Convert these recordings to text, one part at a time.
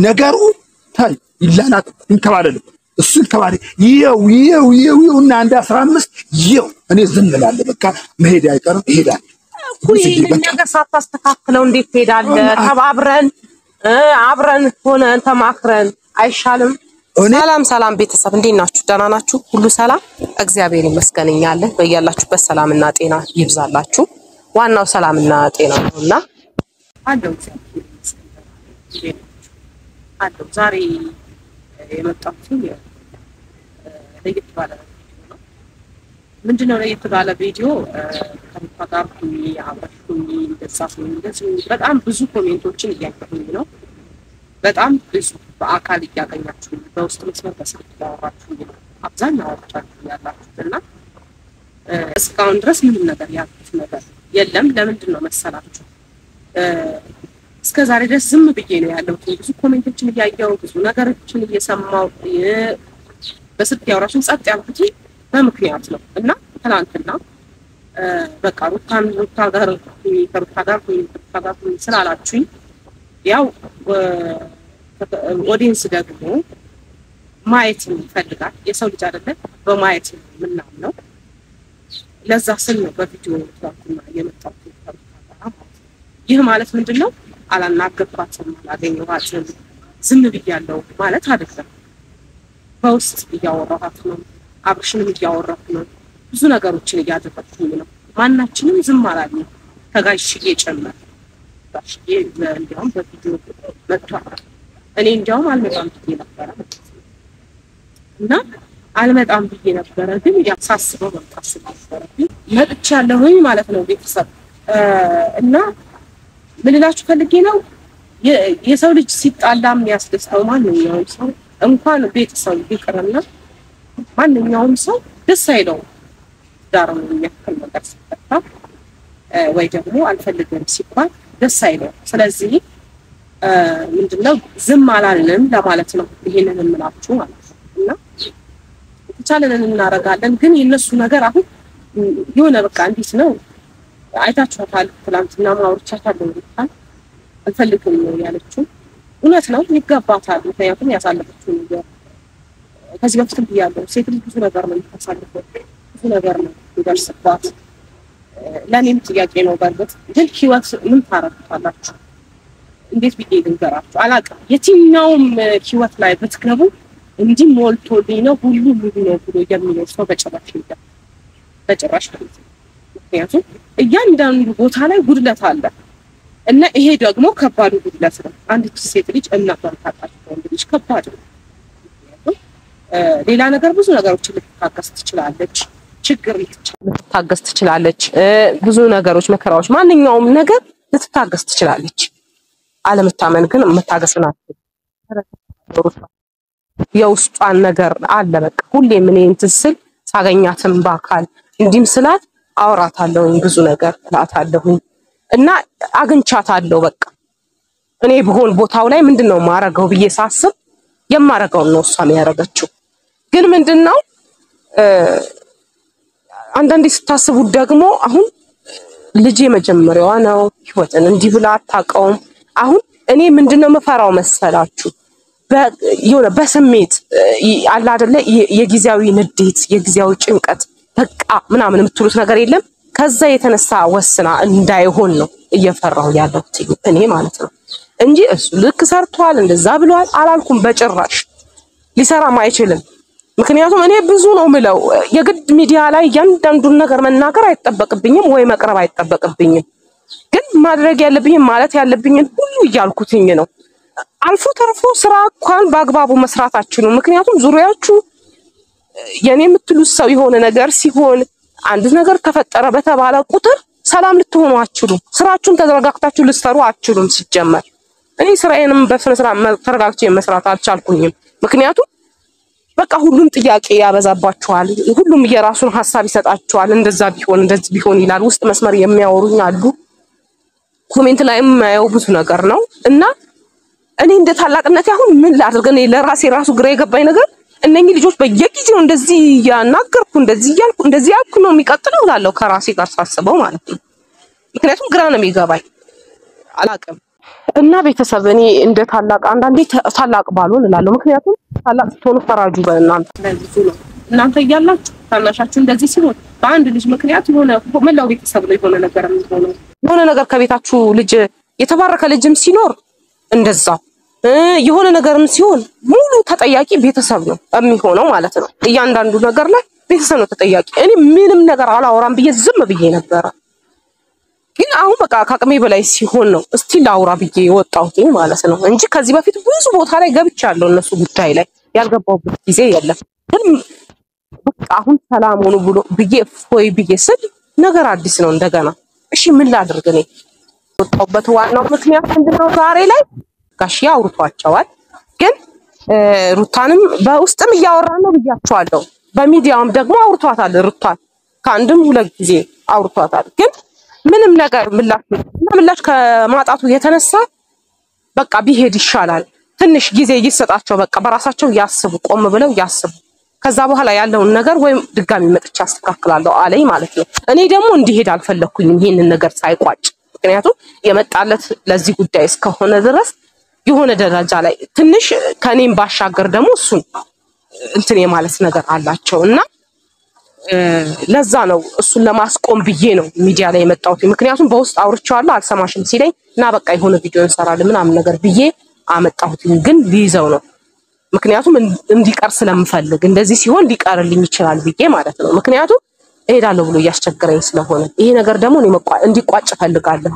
ነገሩ ታይ ይላናት እንተባለለ እሱ ተባለ ይው እና አንድ 15 ይው እኔ ዝም እላለሁ በቃ መሄድ አይቀርም ይሄዳል ኩይ ነገር ሳታስተካክለው እንዴት ትሄዳለህ ተባብረን አብረን ሆነን ተማክረን አይሻልም ሰላም ቤተሰብ እንዴት ናችሁ ደህና ናችሁ ሁሉ ሰላም እግዚአብሔር ይመስገንኛል በእያላችሁበት ሰላምና ጤና ይብዛላችሁ ዋናው ሰላምና ጤና ነውና አለው ዛሬ የመጣሁት ለየት ባለ ቪዲዮ ነው ምንድነው ለየት ባለ ቪዲዮ ከመጣጣኩኝ አብረኩኝ እንደሳፈኝ እንደዚህ በጣም ብዙ ኮሜንቶችን እያየሁኝ ነው በጣም ብዙ በአካል እያገኛችሁ በውስጥ መስመር በስልክ ያወራችሁ አብዛኛዎቻችሁ ያላችሁና እስካሁን ድረስ ምንም ነገር ያልኩት ነገር የለም ለምንድን ነው መሰላችሁ እስከዛሬ ድረስ ዝም ብዬ ነው ያለው ብዙ ኮሜንቶችን እያየሁ ብዙ ነገሮችን እየሰማሁ በስልክ ያወራችሁን ጸጥ ያልኩት በምክንያት ነው እና ትናንትና በቃ ሩታ ጋር ስላላችሁኝ ያው ኦዲየንስ ደግሞ ማየት ይፈልጋል የሰው ልጅ አይደለም በማየት ምናምን ነው ለዛ ስል ነው በቪዲዮ ታውቁና የመጣሁት ይህ ማለት ምንድነው አላናገርኳትም አላገኘኋትም ዝም ብያለሁ ማለት አይደለም በውስጥ እያወራኋት ነው አብሽንም እያወራሁ ነው ብዙ ነገሮችን እያደረኩኝ ነው ማናችንም ዝም አላልንም ተጋሽዬ ጨመረ ጋሽዬ እንደውም በቪዲዮ መጥቷል እኔ እንደውም አልመጣም ብዬ ነበር እና አልመጣም ብዬ ነበር ግን ያሳስበው መጣስ ነበር መጥቻለሁኝ ማለት ነው ቤተሰብ እና ምን ልላችሁ ፈልጌ ነው የሰው ልጅ ሲጣላም ያስደስተው ማንኛውም ሰው እንኳን ቤተሰብ ይቅርና ማንኛውም ሰው ደስ አይለው ዳርም የሚያክል ነገር ሲፈታ ወይ ደግሞ አልፈልግም ሲባል ደስ አይለው ስለዚህ ምንድነው ዝም አላልንም ለማለት ነው ይሄንን እንምላችሁ ማለት ነው እና ተቻለንን እናረጋለን ግን የነሱ ነገር አሁን የሆነ በቃ እንዴት ነው አይታችኋታል ትላንትና ማውርቻታለሁ እንዴት አልፈልግም ነው ያለችው እውነት ነው ይገባታል ምክንያቱም ያሳለፈችው ነገር ከዚህ በፊትም ብያለሁ ሴት ልጅ ብዙ ነገር ነው የምታሳልፈው ብዙ ነገር ነው ይደርስባት ለኔም ጥያቄ ነው በርግጥ ግን ህይወት ምን ታረጋላችሁ እንዴት ብዬ ልንገራችሁ አላውቅም የትኛውም ህይወት ላይ ብትገቡ እንዲህ ሞልቶልኝ ነው ሁሉ ሙሉ ነው ብሎ የሚለው ሰው በጭራሽ የለም በጭራሽ ምክንያቱም እያንዳንዱ ቦታ ላይ ጉድለት አለ እና ይሄ ደግሞ ከባዱ ጉድለት ነው አንድ ሴት ልጅ እናቷን ታጣች ወንድ ልጅ ከባድ ነው ሌላ ነገር ብዙ ነገሮችን ልትታገስ ትችላለች ችግር ልትታገስ ትችላለች ብዙ ነገሮች መከራዎች ማንኛውም ነገር ልትታገስ ትችላለች አለመታመን ግን መታገስና የውስጧን ነገር አለ በቃ ሁሌ ምን እንትስል ሳገኛትም ባካል እንዲም ስላት አውራታለሁ ብዙ ነገር እላታለሁ እና አግንቻታለሁ በቃ እኔ በሆን ቦታው ላይ ምንድነው ማረጋው ብዬ ሳስብ የማረጋው ነው እሷ ያረጋችው ግን ምንድነው አንዳንዴ ስታስቡ ደግሞ አሁን ልጄ መጀመሪያዋ ነው ህይወትን እንዲህ ብላ አታውቀውም አሁን እኔ ምንድነው መፈራው መሰላችሁ የሆነ በስሜት አለ አይደለ የጊዜያዊ ንዴት የጊዜያዊ ጭንቀት በቃ ምናምን የምትሉት ነገር የለም ከዛ የተነሳ ወስና እንዳይሆን ነው እየፈራው ያለው እኔ ማለት ነው እንጂ እሱ ልክ ሰርቷል እንደዛ ብሏል አላልኩም በጭራሽ ሊሰራም አይችልም ምክንያቱም እኔ ብዙ ነው ምለው የግድ ሚዲያ ላይ ያንዳንዱን ነገር መናገር አይተበቅብኝም ወይ መቅረብ አይተበቅብኝም ግን ማድረግ ያለብኝ ማለት ያለብኝ ሁሉ ይያልኩትኝ ነው አልፎ ተርፎ ስራ እንኳን በአግባቡ መስራታችሁ ምክንያቱም ዙሪያችሁ የኔ የምትሉት ሰው የሆነ ነገር ሲሆን አንድ ነገር ተፈጠረ በተባለ ቁጥር ሰላም ልትሆኑ አትችሉም ስራችሁን ተዘረጋግታችሁ ልትሰሩ አትችሉም ሲጀመር እኔ ስራዬንም በስነ ስርዓት ተረጋግቼ መስራት አልቻልኩኝም ምክንያቱም በቃ ሁሉም ጥያቄ ያበዛባችኋል ሁሉም የራሱን ሐሳብ ይሰጣችኋል እንደዛ ቢሆን እንደዚህ ቢሆን ይላል ውስጥ መስመር የሚያወሩኝ አሉ ኮሜንት ላይም ማየው ብዙ ነገር ነው እና እኔ እንደ ታላቅነት አሁን ምን ላድርግ እኔ ለራሴ ራሱ ግራ የገባኝ ነገር እነኚህ ልጆች በየጊዜው እንደዚህ ያናገርኩ እንደዚህ ያልኩ እንደዚህ ያልኩ ነው የሚቀጥለው ላለው ከራሴ ጋር ሳስበው ማለት ነው ምክንያቱም ግራ ነው የሚገባኝ አላቅም እና ቤተሰብ እኔ እንደ ታላቅ አንዳንዴ ታላቅ ባልሆን እላለሁ። ምክንያቱም ታላቅ ስትሆኑ ፈራጁ በእናንተ ለዚህ ነው። እናንተ እያላችሁ ታናሻችሁ እንደዚህ ሲሆን በአንድ ልጅ ምክንያት የሆነ መላው ቤተሰብ ነው የሆነ ነገር የሚሆነው። የሆነ ነገር ከቤታችሁ ልጅ የተባረከ ልጅም ሲኖር እንደዛው የሆነ ነገርም ሲሆን ሙሉ ተጠያቂ ቤተሰብ ነው የሚሆነው ማለት ነው። እያንዳንዱ ነገር ላይ ቤተሰብ ነው ተጠያቂ። እኔ ምንም ነገር አላወራም ብዬ ዝም ብዬ ነበር። ግን አሁን በቃ ከአቅሜ በላይ ሲሆን ነው እስቲ ላውራ ብዬ የወጣሁት ማለት ነው እንጂ ከዚህ በፊት ብዙ ቦታ ላይ ገብቻለሁ እነሱ ጉዳይ ላይ ያልገባሁበት ጊዜ የለም። ግን በቃ አሁን ሰላም ሆኖ ብሎ ብዬ ፎይ ብዬ ስል ነገር አዲስ ነው እንደገና። እሺ ምን ላድርግ? እኔ ወጣሁበት ዋናው ምክንያት ምንድነው? ዛሬ ላይ ጋሽ አውርቷቸዋል። ግን ሩታንም በውስጥም እያወራን ነው ብያቸዋለሁ። በሚዲያውም ደግሞ አውርቷታል። ሩታን ከአንድም ሁለት ጊዜ አውርቷታል። ግን ምንም ነገር ምላሽ ከማጣቱ የተነሳ በቃ ቢሄድ ይሻላል። ትንሽ ጊዜ ይሰጣቸው። በቃ በራሳቸው ያስቡ፣ ቆም ብለው ያስቡ። ከዛ በኋላ ያለውን ነገር ወይም ድጋሚ መጥቻ አስተካክላለሁ አለኝ ማለት ነው። እኔ ደግሞ እንዲሄድ አልፈለኩኝም ይሄንን ነገር ሳይቋጭ። ምክንያቱም የመጣለት ለዚህ ጉዳይ እስከሆነ ድረስ የሆነ ደረጃ ላይ ትንሽ ከኔም ባሻገር ደግሞ እሱን እንትን የማለት ነገር አላቸውና ለዛ ነው እሱን ለማስቆም ብዬ ነው ሚዲያ ላይ የመጣሁት። ምክንያቱም በውስጥ አውርቻለሁ አልሰማሽም ሲለኝ እና በቃ የሆነ ቪዲዮ እንሰራለን ምናምን ነገር ብዬ አመጣሁት። ግን ሊይዘው ነው ምክንያቱም እንዲቀር ስለምፈልግ እንደዚህ ሲሆን ሊቀርልኝ ይችላል ብዬ ማለት ነው። ምክንያቱም እሄዳለሁ ብሎ እያስቸገረኝ ስለሆነ ይሄ ነገር ደግሞ እኔ እንዲቋጭ ፈልጋለሁ።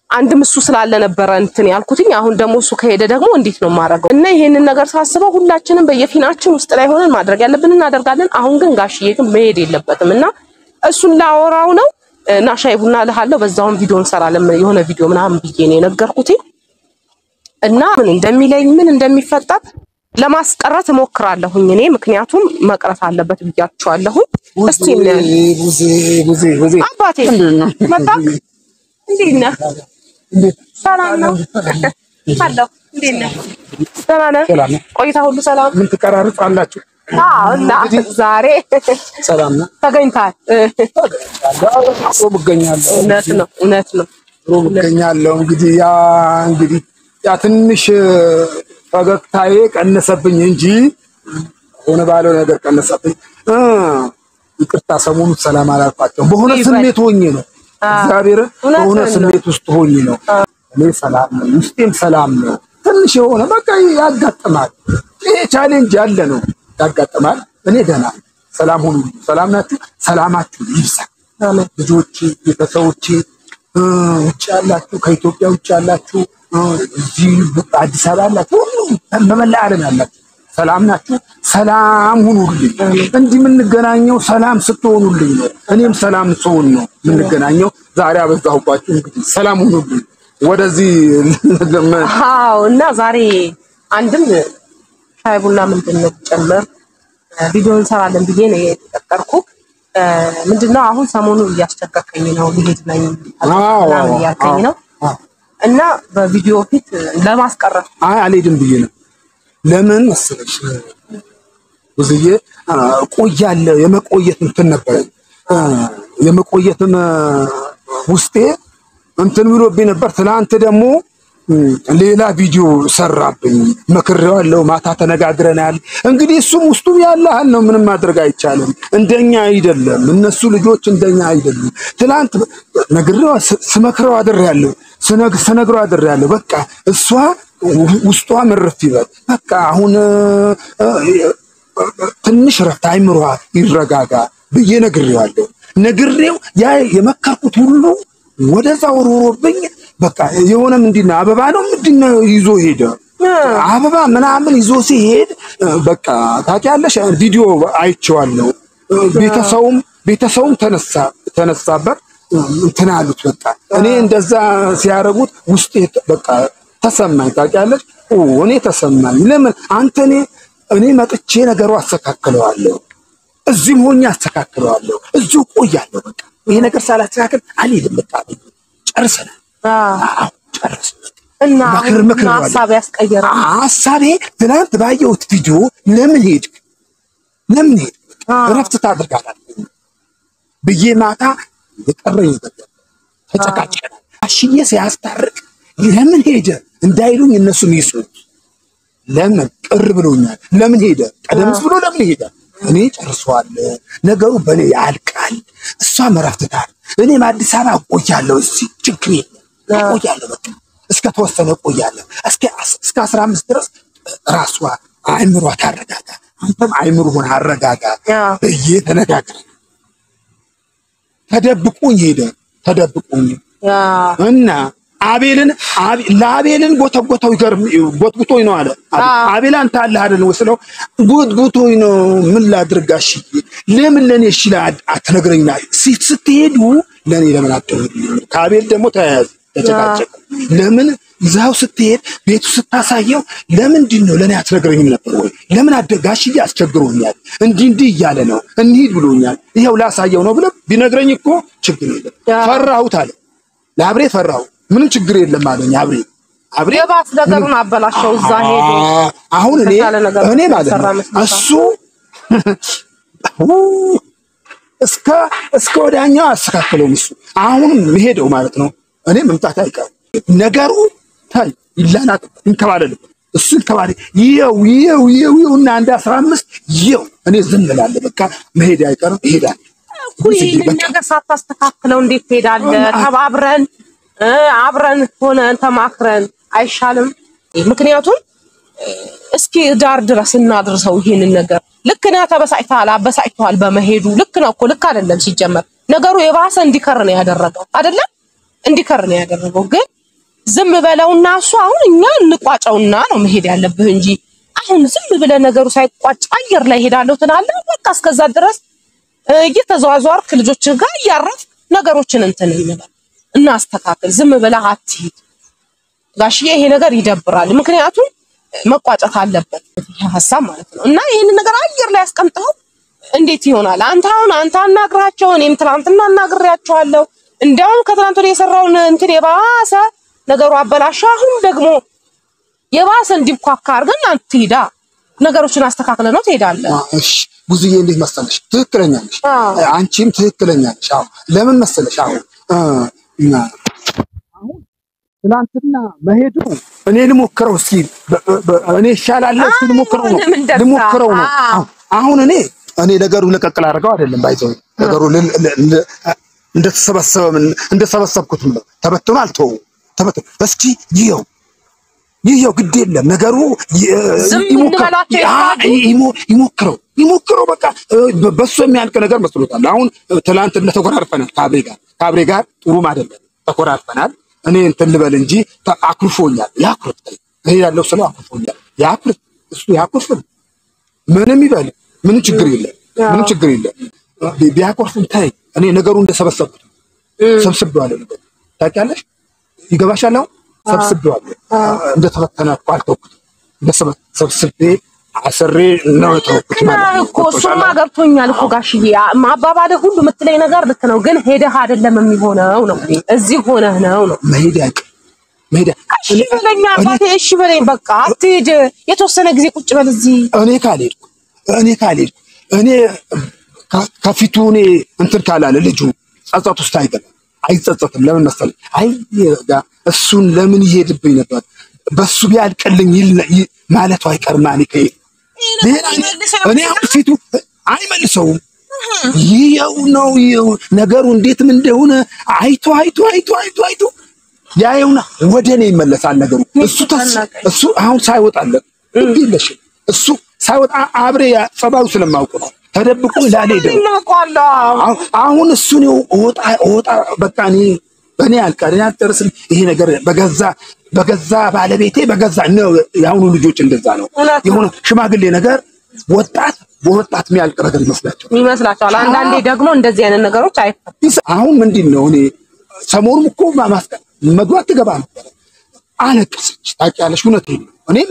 አንድም እሱ ስላለ ነበር እንትን ያልኩትኝ። አሁን ደግሞ እሱ ከሄደ ደግሞ እንዴት ነው ማረገው? እና ይሄንን ነገር ሳስበው ሁላችንም በየፊናችን ውስጥ ላይ ሆነን ማድረግ ያለብን እናደርጋለን። አሁን ግን ጋሽዬ ግን መሄድ የለበትም እና እሱን ላወራው ነው እና ሻይ ቡና እልሃለሁ በዛውን ቪዲዮ እንሰራለን የሆነ ቪዲዮ ምናምን ብዬ ነው የነገርኩትኝ። እና ምን እንደሚለኝ ምን እንደሚፈጠር ለማስቀረት እሞክራለሁኝ እኔ። ምክንያቱም መቅረት አለበት ብያቸዋለሁ። እስቲ ቡዜ አባቴ መጣ እንዴት ነህ? ሰላም ነው አለው። እንዴት ነህ? ሰላም ነህ? ቆይታ ሁሉ ሰላም? ምን ትቀራርጻላችሁ? እና ዛሬ ሰላም ነው ተገኝታል። እገኛለሁ። እውነት ነው እገኛለሁ። እንግዲህ ያ ትንሽ ፈገግታዬ ቀነሰብኝ እንጂ ሆነ ባለው ነገር ቀነሰብኝ። ይቅርታ ሰሞኑን ሰላም አላልኳቸውም። በሆነ ስሜት ሆኜ ነው እግዚአብሔር በሆነ ስሜት ውስጥ ሆኜ ነው። እኔ ሰላም ነው ውስጤም ሰላም ነው። ትንሽ የሆነ በቃ ያጋጥማል። ይሄ ቻሌንጅ ያለ ነው ያጋጥማል። እኔ ደህና ሰላም ሁኑ። ሰላም ናችሁ? ሰላማችሁ ይብዛ። ልጆቼ፣ ቤተሰቦቼ፣ ውጭ ያላችሁ፣ ከኢትዮጵያ ውጭ ያላችሁ፣ እዚህ አዲስ አበባ ያላችሁ፣ ሁሉ በመላ ዓለም ያላችሁ ሰላም ናችሁ? ሰላም ሁኑልኝ። እንዲህ የምንገናኘው ሰላም ስትሆኑልኝ ነው። እኔም ሰላም ስሆን ነው የምንገናኘው። ዛሬ አበዛሁባችሁ። እንግዲህ ሰላም ሁኑልኝ። ወደዚህ እና ዛሬ አንድም ሻይ ቡና ምንድነው ጨምር ቪዲዮ እንሰራለን ብዬ ነው የተቀጠርኩ። ምንድነው አሁን ሰሞኑን እያስቸገርከኝ ነው ልሄድ ነኝ ያልከኝ ነው እና በቪዲዮ ፊት ለማስቀረት አልሄድም ብዬ ነው። ለምን መሰለሽ ብዙዬ ቆያለሁ። የመቆየት እንትን ነበር የመቆየትም ውስጤ እንትን ብሎብኝ ነበር። ትናንት ደግሞ ሌላ ቪዲዮ ሰራብኝ። መክሬዋለሁ። ማታ ተነጋግረናል። እንግዲህ እሱም ውስጡ ያለሃል ነው። ምንም ማድረግ አይቻልም። እንደኛ አይደለም። እነሱ ልጆች እንደኛ አይደሉም። ትናንት ነግሬዋ ስመክረው አድሬያለሁ። ስነግረው አድሬያለሁ። በቃ እሷ ውስጧ መረፍ ይበል። በቃ አሁን ትንሽ ረፍት አይምሯ ይረጋጋ ብዬ ነግሬዋለሁ። ነግሬው ያ የመከርኩት ሁሉ ወደዛ ወርወሮብኝ። በቃ የሆነ ምንድነው አበባ ነው ምንድነው ይዞ ሄደ። አበባ ምናምን ይዞ ሲሄድ በቃ ታውቂያለሽ፣ ቪዲዮ አይቼዋለሁ። ቤተሰቡም ተነሳበት እንትን አሉት። በቃ እኔ እንደዛ ሲያረጉት ውስጤ በቃ ተሰማኝ። ታውቂያለሽ እኔ ተሰማኝ። ለምን አንተ እኔ መጥቼ ነገሩ አስተካክለዋለሁ። እዚህም ሆኜ አስተካክለዋለሁ። እዚሁ ቆያለሁ። በቃ ይሄ ነገር ሳላስተካክል አልሄድም። በቃ ጨርሰናል። ጨርሰናል። እና ሐሳብ ያስቀየረ ሐሳቤ ትናንት ባየሁት ቪዲዮ ለምን ሄድክ እረፍት ታድርጋለህ ብዬ ማታ የቀረኝ ነገር ተጨቃጨቀናል። አሽዬ ሲያስታርቅ ለምን ሄደ እንዳይሉኝ እነሱም ይስሩ ለምን ቅር ብሎኛል ለምን ሄደ ቀደምስ ብሎ ለምን ሄደ እኔ ጨርሷል ነገሩ በኔ ያልቃል እሷ መራፍተታል እኔም አዲስ አበባ ቆያለሁ እሺ ችግር የለም ቆያለሁ በቃ እስከ ተወሰነ ቆያለሁ እስከ 15 ድረስ ራሷ አይምሯ ታረጋጋ አንተም አይምሩን አረጋጋ እየተነጋገረ ተደብቁኝ እና ለአቤልን ጎተጎተው ጎትጉቶኝ ነው አለ አቤል አንተ አለ አይደል ወስለው ጎትጉቶኝ ነው ምን ላድርጋሽ ለምን ለኔ እሺ አትነግረኝና ስትሄዱ ለኔ ለምን አትደውል ከአቤል ደግሞ ተጨቃጨቀ ለምን ይዛው ስትሄድ ቤቱ ስታሳየው ለምንድን ነው ለኔ አትነግረኝም ነበር ወይ ለምን አደጋሽ ያስቸግሮኛል እንዲህ እያለ ነው እንሂድ ብሎኛል ይሄው ላሳየው ነው ብለ ቢነግረኝ እኮ ችግር የለም ፈራሁት አለ ለአብሬ ፈራሁ ምንም ችግር የለም አለኝ አብሬ የባስ ነገሩን አበላሽው እዛ ሄዶ አሁን እኔ ማለት እሱ እስከ ወዲያኛው አስተካክለው እሱ አሁን መሄደው ማለት ነው እኔ መምጣት አይቀር ነገሩ ታይ ይላናት እንከባለል እሱ እንከባለ ይው እና አንድ 15 ይው እኔ ዝም እላለሁ በቃ መሄድ አይቀርም ይሄዳል ነገር ሳታስተካክለው እንዴት ትሄዳለህ ተባብረን አብረን ሆነን ተማክረን አይሻልም ምክንያቱም እስኪ ዳር ድረስ እናድርሰው ይሄንን ነገር ልክ ነው ተበሳጭቷል በመሄዱ ልክ ነው እኮ ልክ አይደለም ሲጀመር ነገሩ የባሰ እንዲከር ነው ያደረገው አይደለም እንዲከር ነው ያደረገው ግን ዝም በለውና እሱ አሁን እኛ እንቋጨውና ነው መሄድ ያለብህ እንጂ አሁን ዝም ብለ ነገሩ ሳይቋጭ አየር ላይ ሄዳለሁ ትላለህ በቃ እስከዛ ድረስ እየተዘዋወርክ ልጆች ጋር ያረፍ ነገሮችን እንትን እንበል እናስተካክል ዝም ብለህ አትሂድ ጋሽዬ ይሄ ነገር ይደብራል ምክንያቱም መቋጨት አለበት ሐሳብ ማለት ነው እና ይሄን ነገር አየር ላይ አስቀምጠው እንዴት ይሆናል አንተ አናግራቸው እኔም ትላንትና አናግሬያቸዋለሁ እንደውም ከትላንት ወዲያ የሰራውን እንትን የባሰ ነገሩ አበላሻ አሁን ደግሞ የባሰ እንዲኳካ አርገን አትሂዳ ነገሮችን አስተካክለ ነው ትሄዳለህ እሺ ብዙዬ እንዴት መሰለሽ ትክክለኛ ነሽ አንቺም ትክክለኛ ነሽ አዎ ለምን መሰለሽ አሁን ትላንትና መሄዱ እኔ ልሞክረው እስኪ እኔ ይሻላል እስኪ ልሞክረው ነው አሁን እኔ ነገሩ ለቀቅል አድርገው አይደለም ባይዘው ነገሩ እንደተሰበሰብኩት ነው ተበትኖ አልተው ተበትኖ እስኪ ይሄው ግድ የለም ነገሩ ይሞክረው በቃ በሱ የሚያልቅ ነገር መስሎታል አሁን ትላንት ለተቆራርፈናል ካብሬ ጋር ጥሩም አይደለም ተቆራርፈናል እኔ እንትን ልበል እንጂ አኩርፎኛል ያኩርፍ እኔ ያለው ሰው አኩርፎኛል ያኩርፍ እሱ ያኩርፍ ምንም ይበል ምንም ችግር የለም ቢያኮርፍም ታይ እኔ ነገሩ እንደሰበሰብኩት ሰብስቤዋለሁ ነገር ታውቂያለሽ ይገባሻል አሁን ሰብስቤዋለሁ እንደተፈተነ አልተውኩት እንደሰብስቤ አሰሬ ነው ተውኩት ማለት እኮ እሱማ ገብቶኛል እኮ ጋሽዬ ማባባለ ሁሉ የምትለኝ ነገር ልክ ነው ግን ሄደህ አይደለም የሚሆነው ነው እዚህ ሆነህ ነው መሄድ እሺ በለኛ አባቴ እሺ በለኝ በቃ አትሄድ የተወሰነ ጊዜ ቁጭ በል እዚህ እኔ ካልሄድኩ እኔ ከፊቱ እኔ እንትን ካላለ ልጁ ጸጸት ውስጥ አይጸጸትም ለምን መሰለኝ እሱን ለምን ይሄድብኝ ነበር በሱ ቢያልቅልኝ ማለቱ አይቀርም ማኒከ እኔ ፊቱ አይመልሰውም ይሄው ነገሩ እንዴትም እንደሆነ አይቶ ያየውና ወደኔ ይመለሳል ነገሩ እሱ አሁን ሳይወጣለት እንግዲህ እሱ ሳይወጣ አብሬ ጸባዩ ስለማውቅ ነው ተደብቆ ላልሄደ አሁን እሱ ነው ወጣ በቃ በኔ አልቀረኝ አጥርስም ይሄ ነገር በገዛ ባለቤቴ በገዛ ነው ያሁኑ ልጆች እንደዛ ነው የሆነ ሽማግሌ ነገር ወጣት የሚያልቅ ነገር ይመስላችኋል አንዳንዴ ደግሞ እንደዚህ አይነት ነገሮች አይፈቱም አሁን ምንድነው እኔ ሰሞኑን እኮ መግባት ትገባ ነበር አለቀሰች ታውቂያለሽ እውነቴን ነው እኔም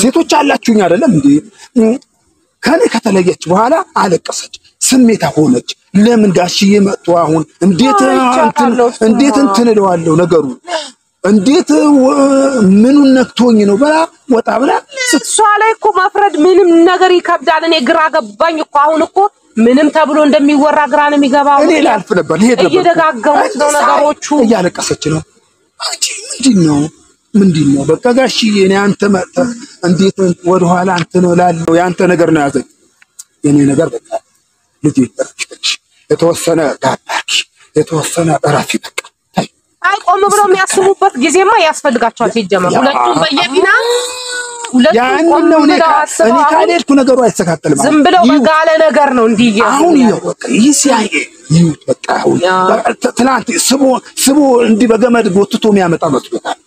ሴቶች አላችሁኝ አይደለም እንዴ ከኔ ከተለየች በኋላ አለቀሰች ስሜታ ሆነች ለምን ጋሽዬ መጥቶ አሁን እንዴት እንትን እለዋለሁ ነገሩ እንዴት ምኑን ነክቶኝ ነው በላ ወጣ ብላ እሷ ላይ እኮ መፍረድ ምንም ነገር ይከብዳል እኔ ግራ ገባኝ እኮ አሁን እኮ ምንም ተብሎ እንደሚወራ ግራ ነው የሚገባው እኔ ላልፍ ነበር ሄድ ነበር እየደጋገሙት ነው ነገሮቹ እያለቀሰች ነው አንቺ ምንድነው በቃ ጋሽዬ እኔ አንተ መጣ እንዴት ወደ ኋላ አንተ ነው ላለው ያንተ ነገር ነው ያዘኝ የኔ ነገር በቃ ልጅ የተወሰነ ጋባክ የተወሰነ እራፊ በቃ አይቆም ብሎ የሚያስቡበት ጊዜማ ያስፈልጋቸዋል ሲጀመር ሁለቱም በየፊና ሁለቱም ነው እኔ ካለልኩ ነገሩ አይተካከልም ዝም ብለው በጋለ ነገር ነው እንዲህ አሁን ይኸው በቃ ይሲያየ ይሁት በቃ አሁን ትናንት ስቦ እንዲህ በገመድ ጎትቶ የሚያመጣ መስሎታል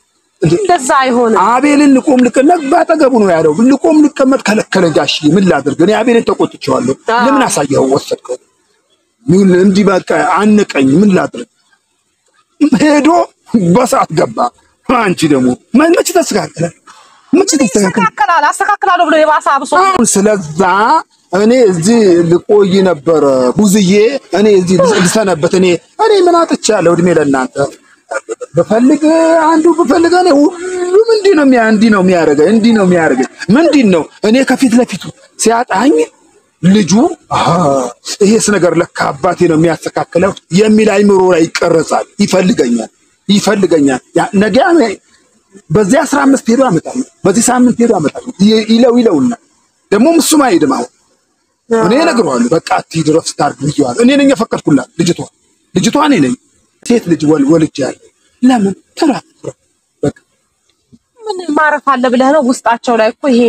እንደዛ አይሆንም አቤልን ልቆም ልቀመጥ ባጠገቡ ነው ያለው ልቆም ልቀመጥ ከለከለ ጋሽ ምን ላድርግ እኔ አቤልን ተቆጥቼዋለሁ ለምን አሳየው ወሰድከው ምን እንዲህ በቃ አንቀኝ ምን ላድርግ ሄዶ በሰዓት ገባ አንቺ ደግሞ መች ተስተካከለ አስተካክላለሁ ብሎ የባሰ አብሶ ስለዛ እኔ እዚህ ልቆይ ነበር ቡዝዬ እኔ እዚህ ልሰነበት እኔ ምን አጥቻለሁ እድሜ ለእናንተ በፈልግ አንዱ በፈልግ እኔ ሁሉም እንዲህ ነው የሚያደርገኝ ምንድነው እኔ ከፊት ለፊቱ ሲያጣኝ ልጁ ይሄስ ነገር ለካ አባቴ ነው የሚያስተካክለው የሚል አይምሮ ላይ ይቀርጻል ይፈልገኛል ነገ በዚህ 15 ሄዶ አመጣው በዚህ ሳምንት ሄዶ አመጣው ይለውና ደግሞ እሱም አይደማው እኔ ነግሯል በቃ አትድረስ ታርግ ይያል እኔ ነኝ የፈቀድኩላት ልጅቷ እኔ ነኝ ሴት ልጅ ወልጃለሁ ለምን ተራፍ በቃ ምን ማረፍ አለ ብለህ ነው ውስጣቸው ላይ እኮ ይሄ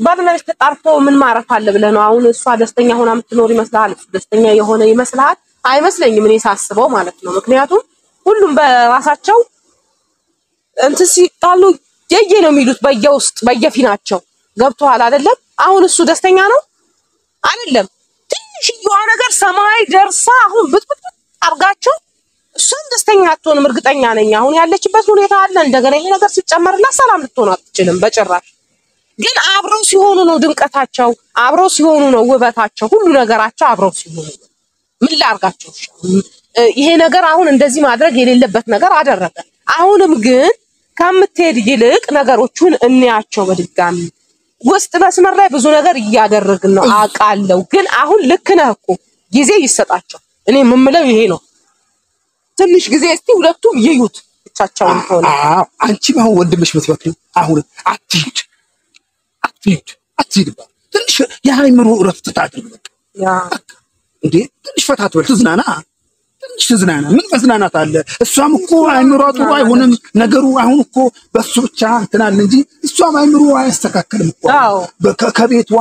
ባልና ሚስት ተጣርፎ ምን ማረፍ አለ ብለህ ነው አሁን እሷ ደስተኛ ሆና የምትኖር ይመስላል ደስተኛ የሆነ ይመስላል አይመስለኝም እኔ ሳስበው ማለት ነው ምክንያቱም ሁሉም በራሳቸው እንት ሲጣሉ የየ ነው የሚሉት በየውስጥ በየፊናቸው ገብቷል አይደለም አሁን እሱ ደስተኛ ነው አይደለም ትንሽ የሆነ ነገር ሰማይ ደርሳ አሁን ብጥብጥ አርጋቸው እሱም ደስተኛ አትሆንም እርግጠኛ ነኝ አሁን ያለችበት ሁኔታ አለ እንደገና ይሄ ነገር ሲጨመርላት ሰላም ልትሆን አትችልም በጭራሽ ግን አብረው ሲሆኑ ነው ድምቀታቸው አብረው ሲሆኑ ነው ውበታቸው ሁሉ ነገራቸው አብረው ሲሆኑ ምን ላርጋቸው ይሄ ነገር አሁን እንደዚህ ማድረግ የሌለበት ነገር አደረገ አሁንም ግን ከምትሄድ ይልቅ ነገሮቹን እንያቸው በድጋሚ ውስጥ መስመር ላይ ብዙ ነገር እያደረግን ነው አቃለው ግን አሁን ልክ ነህ እኮ ጊዜ ይሰጣቸው እኔ ምምለው ይሄ ነው ትንሽ ጊዜ እስቲ ሁለቱም ይዩት ብቻቸውን ሆነ አንቺ ማው ወንድምሽ መስፈቱ አሁን አትሂድ ትንሽ የሃይምሮ ረፍት ታድርግ በቃ ያ እንዴ ትንሽ ፈታት በል ትዝናና ምን መዝናናት አለ እሷም እኮ አይምሮ ጥሩ አይሆንም ነገሩ አሁን እኮ በሱ ብቻ እንትናል እንጂ እሷም አይምሮ አያስተካክልም እኮ ከቤቷ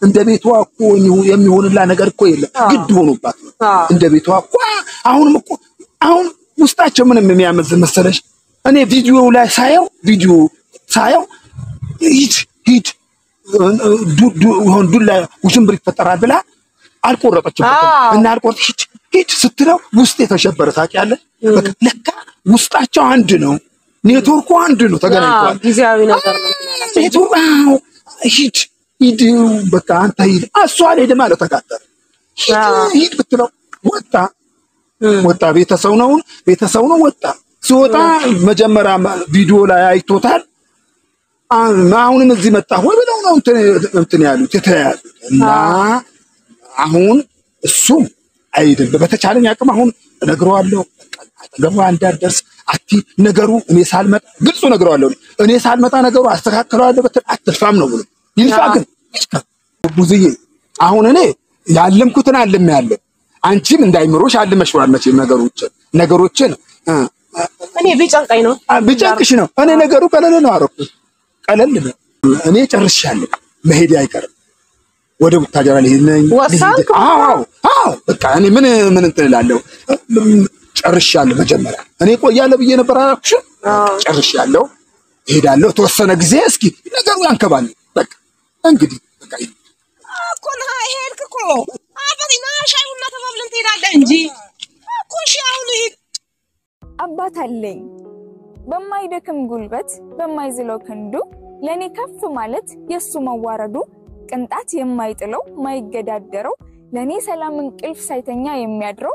እንደ ቤቷ እኮ የሚሆንላ ነገር እኮ የለም ግድ ሆኖባት እንደ ቤቷ እኮ አሁን ውስጣቸው ምንም የሚያመዝን መሰለሽ እኔ ቪዲዮ ላይ ሳየው ሂድ ዱላ ውሽንብር ይፈጠራል ብላ አልቆረጠችበትም እና አልቆርጥሽ ሂድ ስትለው ውስጥ የተሸበረ ታውቂያለሽ በቃ ለካ ውስጣቸው አንድ ነው ኔትወርኩ አንድ ነው ተገናኝቷል ጊዜያዊ ነገር ነው ኔትወርኩ ሂድ በቃ አንተ ሂድ እሷ አልሄድም ማለት ተቃጠለ ሂድ ብትለው ወጣ ቤተሰው ነው ወጣ ሲወጣ መጀመሪያ ቪዲዮ ላይ አይቶታል አሁንም እዚህ መጣ ወይ ብለው ነው እንትን ያሉት የተያያዙ እና አሁን እሱ አይደለም በተቻለኝ አቅም አሁን ነግረዋለሁ አጠገቡ አንዳርደርስ አቲ ነገሩ እኔ ሳልመጣ ግልጹ ነግረዋለሁ እኔ ሳልመጣ ነገሩ አስተካክለዋለሁ በተል አትልፋም ነው ብሎ ይልፋ ግን ቡዝዬ አሁን እኔ ያለምኩትን አለም ያለው አንቺም እንዳይምሮሽ አልመሽዋል መቼ ነገሮችን እኔ ቢጨንቀኝ ነው ቢጨንቅሽ ነው እኔ ነገሩ ቀለል ነው አረኩ ቀለል ነው እኔ ጨርሻለሁ መሄድ አይቀርም ወደ ቡታጀራ ለሄድነኝ አዎ በቃ እኔ ምን እንትላለሁ ጨርሻለሁ መጀመሪያ እኔ ቆያለሁ ብዬ ነበር አራክሽ ጨርሻለሁ ሄዳለሁ ተወሰነ ጊዜ እስኪ ነገሩ ያንከባል በቃ እንግዲህ በቃ እኮ ነው ሄድክ እኮ አባሪና ሻዩና ተባብለን ትሄዳለህ እንጂ እኮ ሻዩን አባት አለኝ በማይደክም ጉልበት በማይዝለው ክንዱ ለኔ ከፍ ማለት የሱ መዋረዱ ቅንጣት የማይጥለው ማይገዳደረው ለኔ ሰላም እንቅልፍ ሳይተኛ የሚያድረው